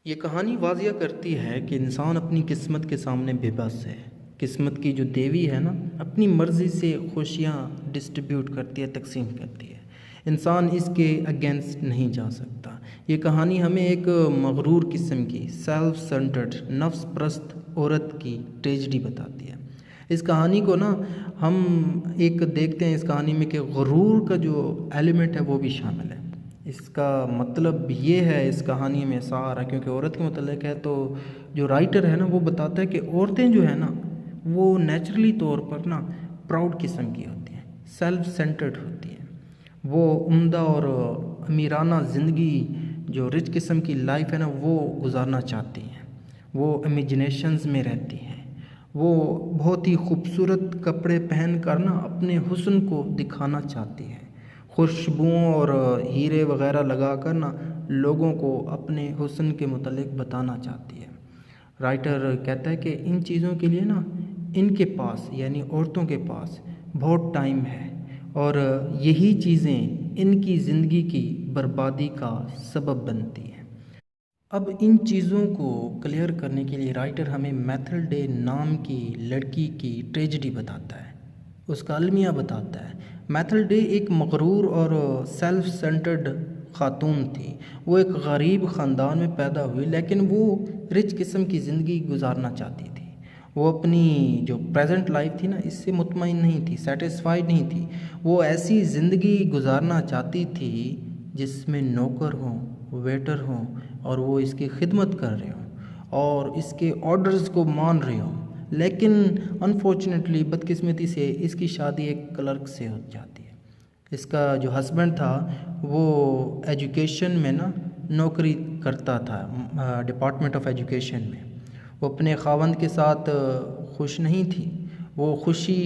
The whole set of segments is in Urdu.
یہ کہانی واضح کرتی ہے کہ انسان اپنی قسمت کے سامنے بے بس ہے۔ قسمت کی جو دیوی ہے نا، اپنی مرضی سے خوشیاں ڈسٹریبیوٹ کرتی ہے، تقسیم کرتی ہے۔ انسان اس کے اگینسٹ نہیں جا سکتا۔ یہ کہانی ہمیں ایک مغرور قسم کی سیلف سنٹرڈ نفس پرست عورت کی ٹریجڈی بتاتی ہے۔ اس کہانی کو نا ہم ایک دیکھتے ہیں اس کہانی میں کہ غرور کا جو ایلیمنٹ ہے وہ بھی شامل ہے۔ اس کا مطلب یہ ہے اس کہانی میں سارا، کیونکہ عورت کے متعلق ہے، تو جو رائٹر ہے نا وہ بتاتا ہے کہ عورتیں جو ہیں نا وہ نیچرلی طور پر نا پراؤڈ قسم کی ہوتی ہیں، سیلف سینٹرڈ ہوتی ہیں۔ وہ عمدہ اور امیرانہ زندگی، جو رچ قسم کی لائف ہے نا، وہ گزارنا چاہتی ہیں۔ وہ امیجنیشنز میں رہتی ہیں۔ وہ بہت ہی خوبصورت کپڑے پہن کر نا اپنے حسن کو دکھانا چاہتی ہیں، خوشبوؤں اور ہیرے وغیرہ لگا کر نا لوگوں کو اپنے حسن کے متعلق بتانا چاہتی ہے۔ رائٹر کہتا ہے کہ ان چیزوں کے لیے نا ان کے پاس، یعنی عورتوں کے پاس بہت ٹائم ہے، اور یہی چیزیں ان کی زندگی کی بربادی کا سبب بنتی ہیں۔ اب ان چیزوں کو کلیئر کرنے کے لیے رائٹر ہمیں میتھل ڈے نام کی لڑکی کی ٹریجڈی بتاتا ہے، اس کا المیہ بتاتا ہے۔ میتھل ڈے ایک مغرور اور سیلف سینٹرڈ خاتون تھی۔ وہ ایک غریب خاندان میں پیدا ہوئی، لیکن وہ رچ قسم کی زندگی گزارنا چاہتی تھی۔ وہ اپنی جو پریزنٹ لائف تھی نا اس سے مطمئن نہیں تھی، سیٹسفائیڈ نہیں تھی۔ وہ ایسی زندگی گزارنا چاہتی تھی جس میں نوکر ہوں، ویٹر ہوں، اور وہ اس کی خدمت کر رہے ہوں اور اس کے آرڈرز کو مان رہے ہوں۔ لیکن انفارچونیٹلی، بدقسمتی سے، اس کی شادی ایک کلرک سے ہو جاتی ہے۔ اس کا جو ہسبینڈ تھا وہ ایجوکیشن میں نا نوکری کرتا تھا، ڈپارٹمنٹ آف ایجوکیشن میں۔ وہ اپنے خاوند کے ساتھ خوش نہیں تھی۔ وہ خوشی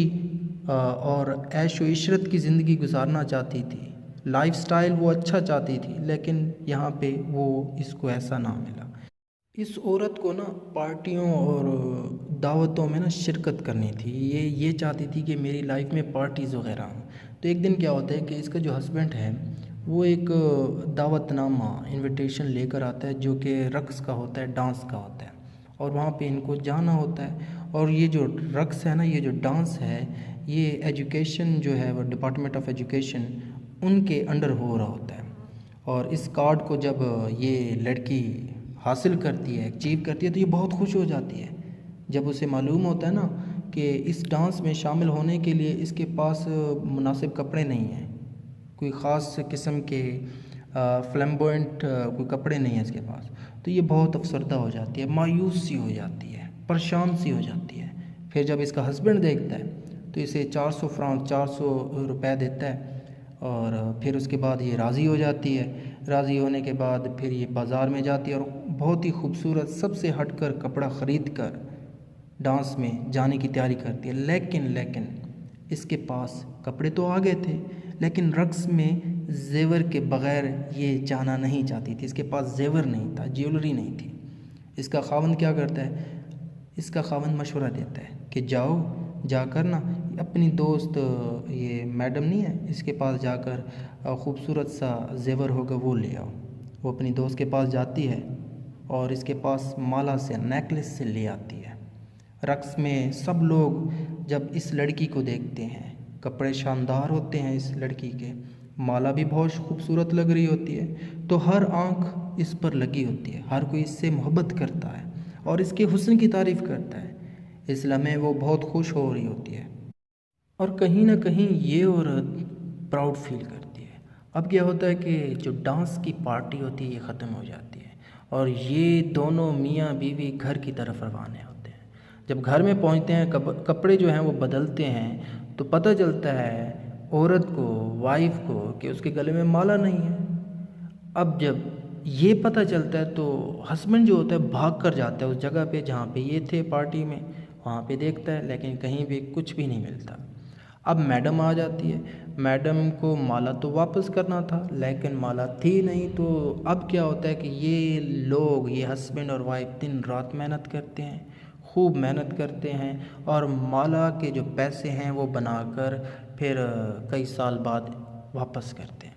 اور عیش و عشرت کی زندگی گزارنا چاہتی تھی، لائف سٹائل وہ اچھا چاہتی تھی، لیکن یہاں پہ وہ اس کو ایسا نہ ملا۔ اس عورت کو نا پارٹیوں اور دعوتوں میں نا شرکت کرنی تھی۔ یہ چاہتی تھی کہ میری لائف میں پارٹیز وغیرہ ہوں۔ تو ایک دن کیا ہوتا ہے کہ اس کا جو ہسبینڈ ہے وہ ایک دعوت نامہ، انویٹیشن لے کر آتا ہے، جو کہ رقص کا ہوتا ہے، ڈانس کا ہوتا ہے، اور وہاں پہ ان کو جانا ہوتا ہے۔ اور یہ جو رقص ہے نا، یہ جو ڈانس ہے، یہ ایجوکیشن جو ہے وہ ڈپارٹمنٹ آف ایجوکیشن ان کے انڈر ہو رہا ہوتا ہے۔ اور اس کارڈ کو جب یہ لڑکی حاصل کرتی ہے، اچیو کرتی ہے، تو یہ بہت خوش ہو جاتی ہے۔ جب اسے معلوم ہوتا ہے نا کہ اس ڈانس میں شامل ہونے کے لیے اس کے پاس مناسب کپڑے نہیں ہیں، کوئی خاص قسم کے فلیمبوئنٹ کوئی کپڑے نہیں ہیں اس کے پاس، تو یہ بہت افسردہ ہو جاتی ہے، مایوس سی ہو جاتی ہے، پریشان سی ہو جاتی ہے۔ پھر جب اس کا ہسبینڈ دیکھتا ہے تو اسے 400 فرانک، 400 روپے دیتا ہے، اور پھر اس کے بعد یہ راضی ہو جاتی ہے۔ راضی ہونے کے بعد پھر یہ بازار میں جاتی ہے اور بہت ہی خوبصورت، سب سے ہٹ کر کپڑا خرید کر ڈانس میں جانے کی تیاری کرتی ہے۔ لیکن اس کے پاس کپڑے تو آ گئے تھے، لیکن رقص میں زیور کے بغیر یہ جانا نہیں چاہتی تھی۔ اس کے پاس زیور نہیں تھا، جیولری نہیں تھی۔ اس کا خاوند کیا کرتا ہے؟ اس کا خاوند مشورہ دیتا ہے کہ جا کر نا اپنی دوست، یہ میڈم نہیں ہے، اس کے پاس جا کر خوبصورت سا زیور ہوگا وہ لے آؤ۔ وہ اپنی دوست کے پاس جاتی ہے اور اس کے پاس مالا سے، نیکلس سے لے آتی ہے۔ رقص میں سب لوگ جب اس لڑکی کو دیکھتے ہیں، کپڑے شاندار ہوتے ہیں اس لڑکی کے، مالا بھی بہت خوبصورت لگ رہی ہوتی ہے، تو ہر آنکھ اس پر لگی ہوتی ہے، ہر کوئی اس سے محبت کرتا ہے اور اس کے حسن کی تعریف کرتا ہے۔ اس لمحے وہ بہت خوش ہو رہی ہوتی ہے، اور کہیں نہ کہیں یہ عورت پراؤڈ فیل کرتی ہے۔ اب کیا ہوتا ہے کہ جو ڈانس کی پارٹی ہوتی ہے یہ ختم ہو جاتی ہے، اور یہ دونوں میاں بیوی گھر کی طرف روانہ ہوتے ہیں۔ جب گھر میں پہنچتے ہیں، کپڑے جو ہیں وہ بدلتے ہیں، تو پتہ چلتا ہے عورت کو، وائف کو، کہ اس کے گلے میں مالا نہیں ہے۔ اب جب یہ پتہ چلتا ہے تو ہسبینڈ جو ہوتا ہے بھاگ کر جاتا ہے اس جگہ پہ جہاں پہ یہ تھے پارٹی میں، وہاں پہ دیکھتا ہے، لیکن کہیں بھی کچھ بھی نہیں ملتا۔ اب میڈم آ جاتی ہے۔ میڈم کو مالا تو واپس کرنا تھا، لیکن مالا تھی نہیں، تو اب کیا ہوتا ہے کہ یہ لوگ، یہ ہسبینڈ اور وائف دن رات محنت کرتے ہیں، خوب محنت کرتے ہیں، اور مالا کے جو پیسے ہیں وہ بنا کر پھر کئی سال بعد واپس کرتے ہیں۔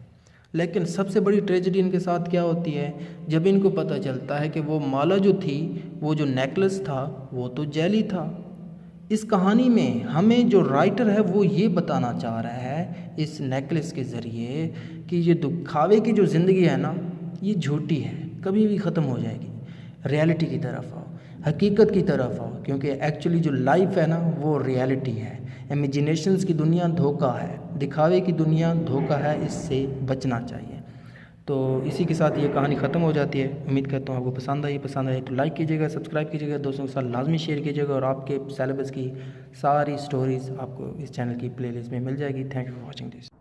لیکن سب سے بڑی ٹریجڈی ان کے ساتھ کیا ہوتی ہے، جب ان کو پتہ چلتا ہے کہ وہ مالا جو تھی، وہ جو نیکلس تھا وہ تو جعلی تھا۔ اس کہانی میں ہمیں جو رائٹر ہے وہ یہ بتانا چاہ رہا ہے اس نیکلس کے ذریعے کہ یہ دکھاوے کی جو زندگی ہے نا، یہ جھوٹی ہے، کبھی بھی ختم ہو جائے گی۔ ریالٹی کی طرف آؤ، حقیقت کی طرف آؤ، کیونکہ ایکچولی جو لائف ہے نا وہ ریالٹی ہے۔ امیجینیشنز کی دنیا دھوکہ ہے، دکھاوے کی دنیا دھوکہ ہے، اس سے بچنا چاہیے۔ تو اسی کے ساتھ یہ کہانی ختم ہو جاتی ہے۔ امید کرتا ہوں آپ کو پسند آئی تو لائک کیجیے گا، سبسکرائب کیجیے گا، دوستوں کے ساتھ لازمی شیئر کیجیے گا، اور آپ کے سیلیبس کی ساری سٹوریز آپ کو اس چینل کی پلے لسٹ میں مل جائے گی۔ Thank you for watching this.